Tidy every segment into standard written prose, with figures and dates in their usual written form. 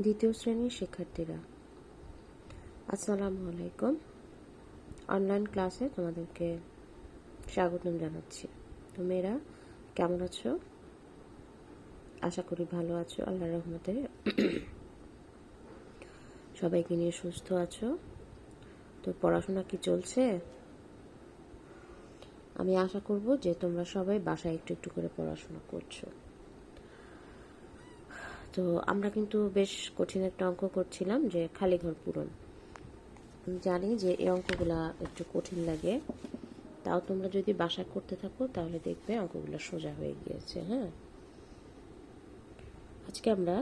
দ্বিতীয় শ্রেণীর শিক্ষার্থীরা, আসসালামু আলাইকুম। অনলাইন ক্লাসে তোমাদেরকে স্বাগতম জানাচ্ছি। তোমরা কেমন আছো? আশা করি ভালো আছো, আল্লাহর রহমতে সবাইকে নিয়ে সুস্থ আছো। তো পড়াশোনা কি চলছে? আমি আশা করব যে তোমরা সবাই বাসায় একটু একটু করে পড়াশোনা করছো। তো আমরা কিন্তু বেশ কঠিন একটা অঙ্ক করছিলাম, যে খালি ঘর পূরণ। আমি জানি যে এই অঙ্কগুলা একটু কঠিন লাগে, তাও তোমরা যদি বাসায় করতে থাকো তাহলে দেখবে অঙ্কগুলো সোজা হয়ে গিয়েছে। হ্যাঁ, আজকে আমরা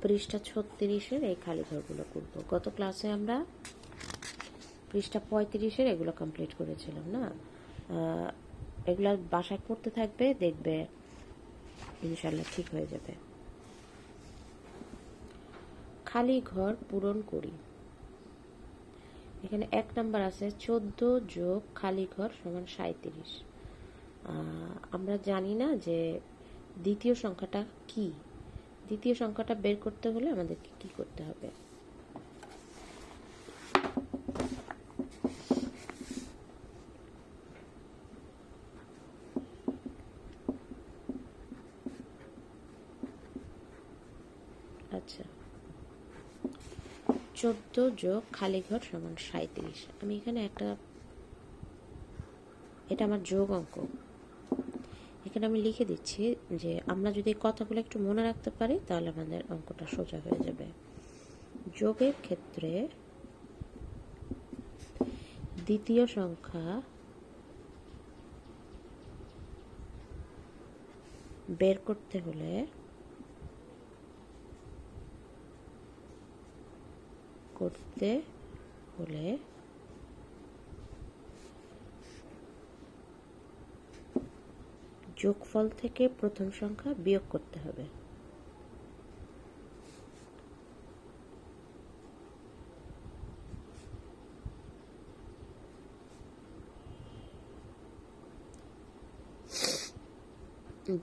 পৃষ্ঠা 36-এর এই খালি ঘরগুলো করব। গত ক্লাসে আমরা পৃষ্ঠা 35-এর এগুলো কমপ্লিট করেছিলাম না। এগুলো বাসায় করতে থাকবে, দেখবে ইনশাল্লাহ ঠিক হয়ে যাবে। খালি ঘর পূরণ করি। এখানে 1 নাম্বার আছে 14 যোগ খালি ঘর সমান 37। আমরা জানি না যে দ্বিতীয় সংখ্যাটা কি। দ্বিতীয় সংখ্যাটা বের করতে হলে আমাদেরকে কি করতে হবে? আচ্ছা, 14 যোগ খালি ঘর সমান 37। আমি এখানে এটা আমার যোগ অঙ্ক। এখানে আমি লিখে দিচ্ছি যে আমরা যদি কথাগুলো একটু মনে রাখতে পারি তাহলে আমাদের অঙ্কটা সোজা হয়ে যাবে। যোগের ক্ষেত্রে দ্বিতীয় সংখ্যা বের করতে হলে যোগফল থেকে প্রথম সংখ্যা বিয়োগ করতে হবে।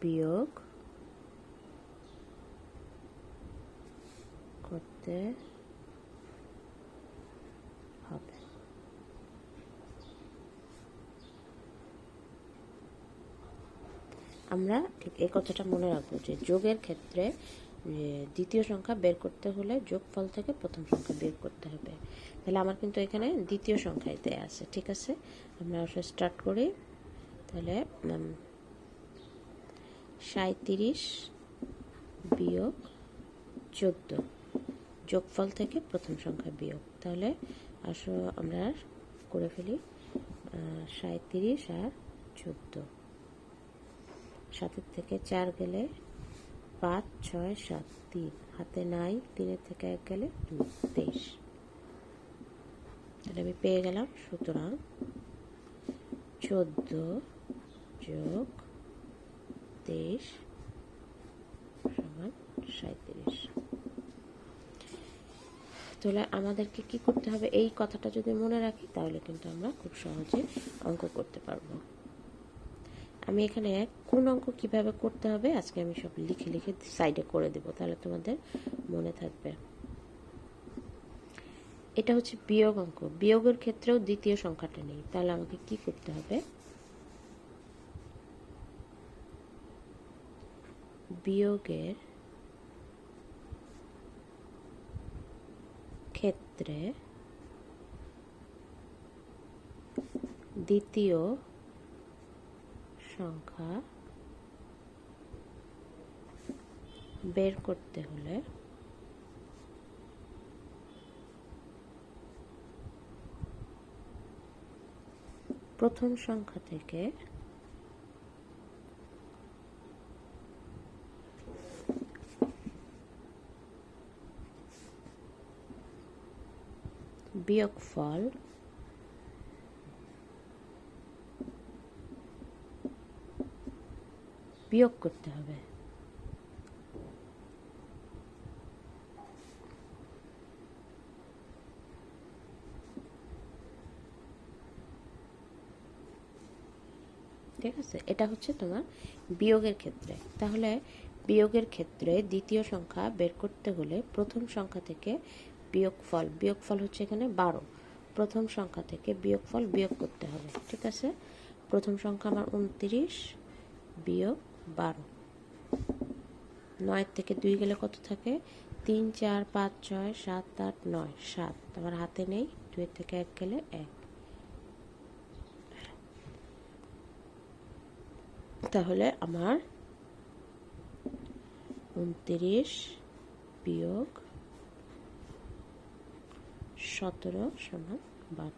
বিয়োগ করতে হবে। আমরা ঠিক এই কথাটা মনে রাখবো যে যোগের ক্ষেত্রে দ্বিতীয় সংখ্যা বের করতে হলে যোগফল থেকে প্রথম সংখ্যা বিয়োগ করতে হবে। তাহলে আমার কিন্তু এখানে দ্বিতীয় সংখ্যায় দেয়া আছে। ঠিক আছে, আমরা আসলে স্টার্ট করি। তাহলে 37 বিয়োগ 14, যোগফল থেকে প্রথম সংখ্যা বিয়োগ। তাহলে আসলে আমরা করে ফেলি 37 আর 14, 7 থেকে 4 গেলে 5, 6, 7, 3 হাতে নাই, 3 থেকে 1 গেলে 2, 23। তাহলে আমি পেয়ে গেলাম, সুতরাং 14 যোগ 23 সমান 37। তাহলে আমাদেরকে কি করতে হবে? এই কথাটা যদি মনে রাখি তাহলে কিন্তু আমরা খুব সহজে অঙ্ক করতে পারবো। আমি এখানে কোন অঙ্ক কিভাবে করতে হবে আজকে আমি সব লিখে লিখে সাইডে করে দেব, তাহলে তোমাদের মনে থাকবে। এটা হচ্ছে বিয়োগ অঙ্ক। বিয়োগের ক্ষেত্রেও দ্বিতীয় সংখ্যাটা নেই, তাহলে আমাকে কি করতে হবে? বিয়োগের ক্ষেত্রে দ্বিতীয় সংখ্যা বের করতে হলে প্রথম সংখ্যা থেকে বিয়োগফল বিয়োগ করতে হবে। ঠিক আছে, এটা হচ্ছে তোমার বিয়োগের ক্ষেত্রে। তাহলে বিয়োগের ক্ষেত্রে দ্বিতীয় সংখ্যা বের করতে হলে প্রথম সংখ্যা থেকে বিয়োগফল হচ্ছে এখানে 12, প্রথম সংখ্যা থেকে বিয়োগফল বিয়োগ করতে হবে। ঠিক আছে, প্রথম সংখ্যা আমার 29 বিয়োগ 12, 9 থেকে 2 গেলে কত থাকে? 3 4 5 6 7 8 9, 7 আমার হাতে নেই, 2 থেকে 1 গেলে 1। তাহলে আমার 29 বিয়োগ 17 সমান 12।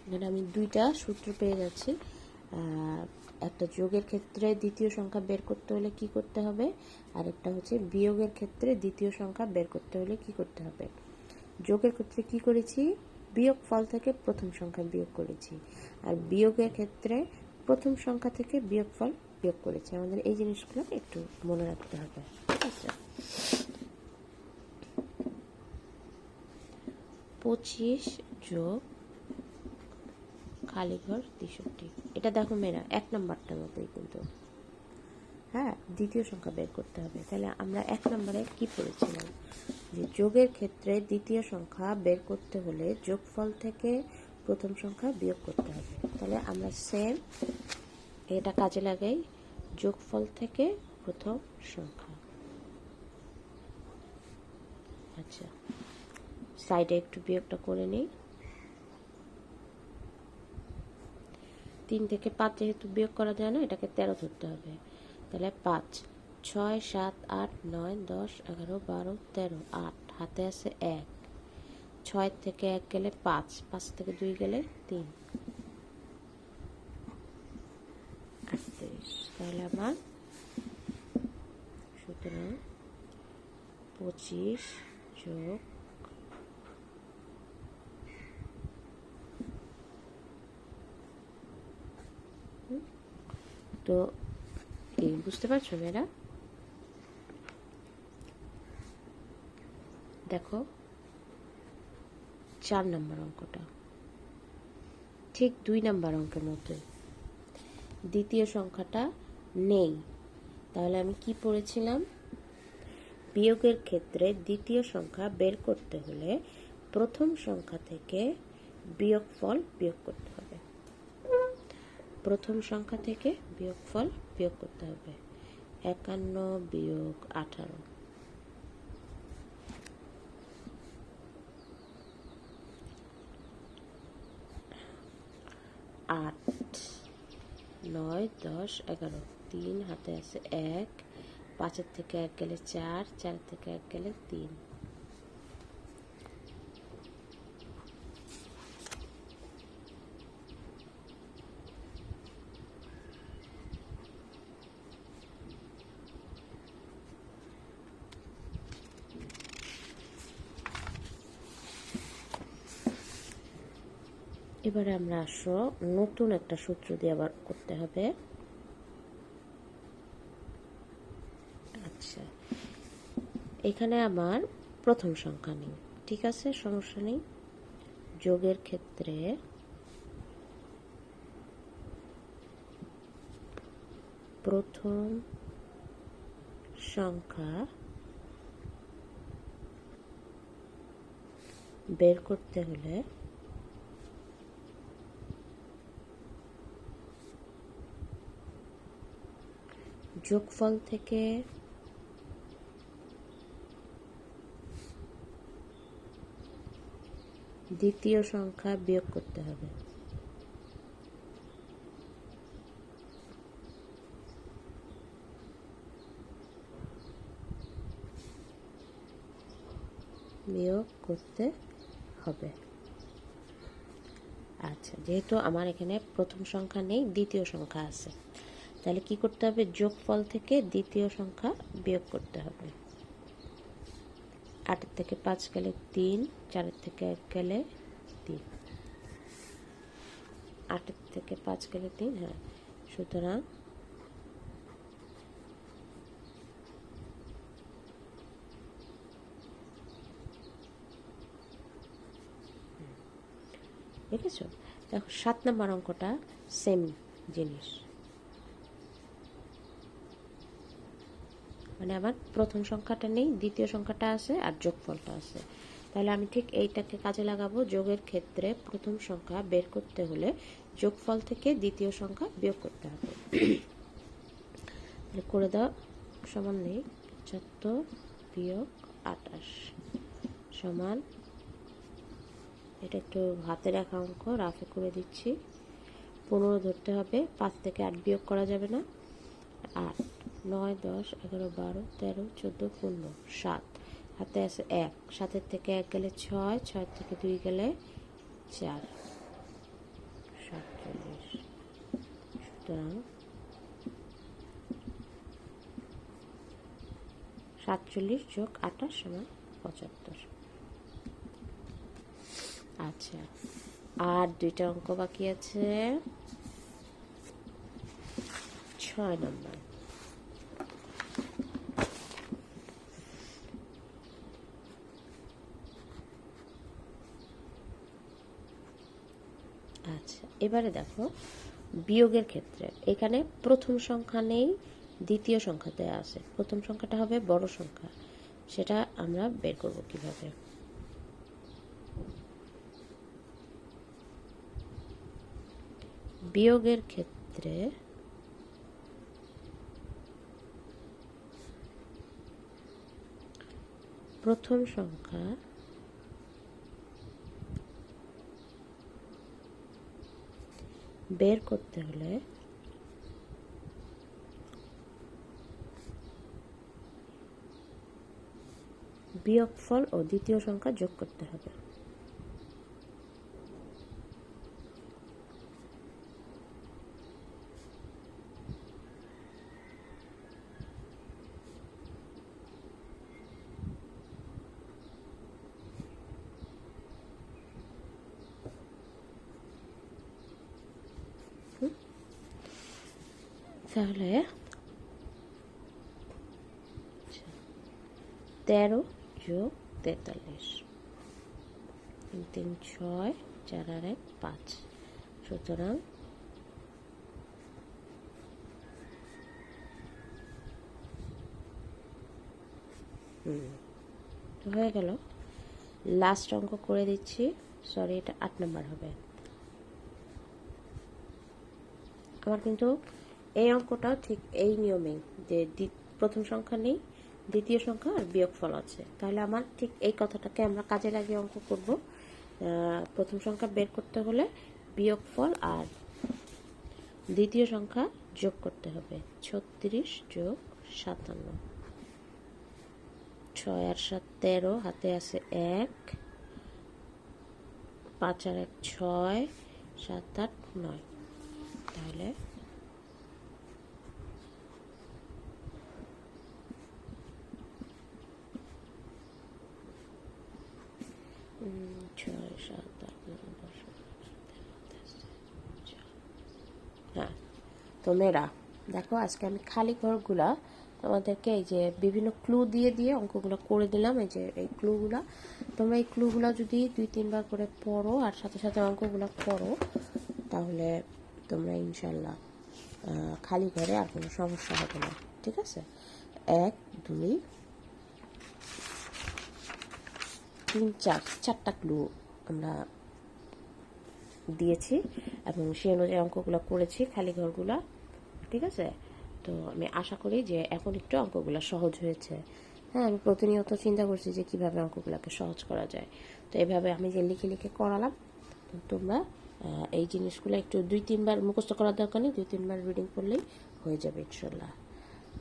এখানে আমি দুইটা সূত্র পেয়ে যাচ্ছি। একটা যোগের ক্ষেত্রে দ্বিতীয় সংখ্যা বের করতে হলে কি করতে হবে, আর একটা হচ্ছে বিয়োগের ক্ষেত্রে দ্বিতীয় সংখ্যা বের করতে হলে কি করতে হবে। যোগের ক্ষেত্রে কি করেছি, বিয়োগফল থেকে প্রথম সংখ্যা বিয়োগ করেছি, আর বিয়োগের ক্ষেত্রে প্রথম সংখ্যা থেকে বিয়োগফল বিয়োগ করেছি। আমাদের এই জিনিসগুলো একটু মনে রাখতে হবে। ঠিক আছে, 25 যোগ খালি ঘর 63, এটা দেখো মেয়েরা 1 নাম্বারটার মতোই কিন্তু। হ্যাঁ, দ্বিতীয় সংখ্যা বের করতে হবে। তাহলে আমরা 1 নম্বরে কি পড়েছিলাম, যে যোগের ক্ষেত্রে দ্বিতীয় সংখ্যা বের করতে হলে যোগফল থেকে প্রথম সংখ্যা বিয়োগ করতে হবে। তাহলে আমরা সেম এটা কাজে লাগাই, যোগফল থেকে প্রথম সংখ্যা। আচ্ছা, সাইডে একটু বিয়োগটা করে নিই। 3 থেকে 5 যেহেতু বিয়োগ করা যায় না, এটাকে 13 ধরতে হবে। তাহলে 5 6 7 8 9 10 11 12 13, 8 হাতে আছে 1, 6 থেকে 1 গেলে 5, 5 থেকে 2 গেলে 3, 38। তাহলে আমার সুতরাং 25 যোগ তো এই বুঝতে পারছো মেয়েরা? দেখো 4 নম্বর অঙ্কটা ঠিক 2 নম্বর অঙ্কের মতোই, দ্বিতীয় সংখ্যাটা নেই। তাহলে আমি কি পড়েছিলাম, বিয়োগের ক্ষেত্রে দ্বিতীয় সংখ্যা বের করতে হলে প্রথম সংখ্যা থেকে বিয়োগফল বিয়োগ করতে হবে। প্রথম সংখ্যা থেকে বিয়োগফল বিয়োগ করতে হবে। 51 বিয়োগ 18, 8 9 10 11, 3 হাতে আছে 1, 5 থেকে 1 গেলে 4, 4 থেকে 1 গেলে 3। এবারে আমরা আসো নতুন একটা সূত্র দিয়ে আবার করতে হবে। আচ্ছা, এখানে আমার প্রথম সংখ্যা নেই, ঠিক আছে, সমস্যা নেই। যোগের ক্ষেত্রে প্রথম সংখ্যা বের করতে হলে যোগফল থেকে দ্বিতীয় সংখ্যা বিয়োগ করতে হবে। বিয়োগ করতে হবে। আচ্ছা, যেহেতু আমার এখানে প্রথম সংখ্যা নেই, দ্বিতীয় সংখ্যা আছে, তাহলে কি করতে হবে, যোগফল থেকে দ্বিতীয় সংখ্যা বিয়োগ করতে হবে। 8 থেকে 5 গেলে 3, 4 থেকে 1 গেলে 3, 8 থেকে 5 গেলে 3। হ্যাঁ, সুতরাং দেখেছো, দেখো 7 নম্বর অঙ্কটা সেম জিনিস, মানে আমার প্রথম সংখ্যাটা নেই, দ্বিতীয় সংখ্যাটা আছে আর যোগফলটা আছে। তাহলে আমি ঠিক এইটাকে কাজে লাগাবো। যোগের ক্ষেত্রে প্রথম সংখ্যা বের করতে হলে যোগফল থেকে দ্বিতীয় সংখ্যা বিয়োগ করতে হবে। তাহলে করে দাও, সমান নেই 75 বিয়োগ 28 সমান, এটা একটু হাতে রাখা অঙ্ক, রাফে করে দিচ্ছি। 15 ধরতে হবে, 5 থেকে 8 বিয়োগ করা যাবে না। 8 9 10 11 12 13 14 15 7, হাতে আছে 1, 7 থেকে 1 গেলে 6, 6 থেকে 2 গেলে 4, 47। সুতরাং 47 যোগ 28 সমান 75। আচ্ছা, আর দুইটা অঙ্ক বাকি আছে। 6 নম্বর। আচ্ছা, এবারে দেখো বিয়োগের ক্ষেত্রে এখানে প্রথম সংখ্যা নেই, দ্বিতীয় সংখ্যাতে আছে। প্রথম সংখ্যাটা হবে বড় সংখ্যা, সেটা আমরা বের করব কিভাবে। বিয়োগের ক্ষেত্রে প্রথম সংখ্যা বের করতে হলে বিয়োগফল ও দ্বিতীয় সংখ্যা যোগ করতে হবে। তাহলে 13 যোগ 43, 3 3 6, 4 আর 1 5। সুতরাং হয়ে গেল। লাস্ট অঙ্ক করে দিচ্ছি, সরি এটা 8 নম্বর হবে আমার। কিন্তু এই অঙ্কটাও ঠিক এই নিয়মেই, যে প্রথম সংখ্যা নেই, দ্বিতীয় সংখ্যা আর বিয়োগফল আছে। তাহলে আমার ঠিক এই কথাটাকে আমরা কাজে লাগিয়ে অঙ্ক করব। প্রথম সংখ্যা বের করতে হলে বিয়োগফল আর দ্বিতীয় সংখ্যা যোগ করতে হবে। 36 যোগ 57, 6 আর 7 13, হাতে আছে 1, 5 আর 1 6, 7 8 9। তাহলে 6 7 8 9 10। হ্যাঁ, তো মেয়েরা দেখো, আজকে আমি খালি ঘরগুলা তোমাদেরকে এই যে বিভিন্ন ক্লু দিয়ে দিয়ে অঙ্কগুলো করে দিলাম। এই যে এই ক্লুগুলা, তোমরা এই ক্লুগুলা যদি 2-3 বার করে পড়ো আর সাথে সাথে অঙ্কগুলো করো, তাহলে তোমরা ইনশাল্লাহ খালি ঘরে আর কোনো সমস্যা হবে না। ঠিক আছে, 1 2 3 4, 4টা ক্লু আমরা দিয়েছি এবং সেই অনুযায়ী অঙ্কগুলো করেছি খালি ঘরগুলা। ঠিক আছে, তো আমি আশা করি যে এখন একটু অঙ্কগুলো সহজ হয়েছে। হ্যাঁ, আমি প্রতিনিয়ত চিন্তা করছি যে কিভাবে অঙ্কগুলোকে সহজ করা যায়। তো এইভাবে আমি যে লিখে লিখে করালাম, তোমরা এই জিনিসগুলো একটু 2-3 বার মুখস্থ করার দরকার নেই, 2-3 বার রিডিং করলেই হয়ে যাবে ইনশাল্লাহ।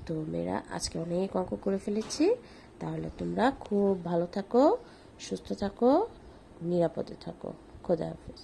তো মেয়েরা আজকে অনেক অঙ্ক করে ফেলেছি। তাহলে তোমরা খুব ভালো থাকো, সুস্থ থাকো, নিরাপদে থাকো। খোদা হাফেজ।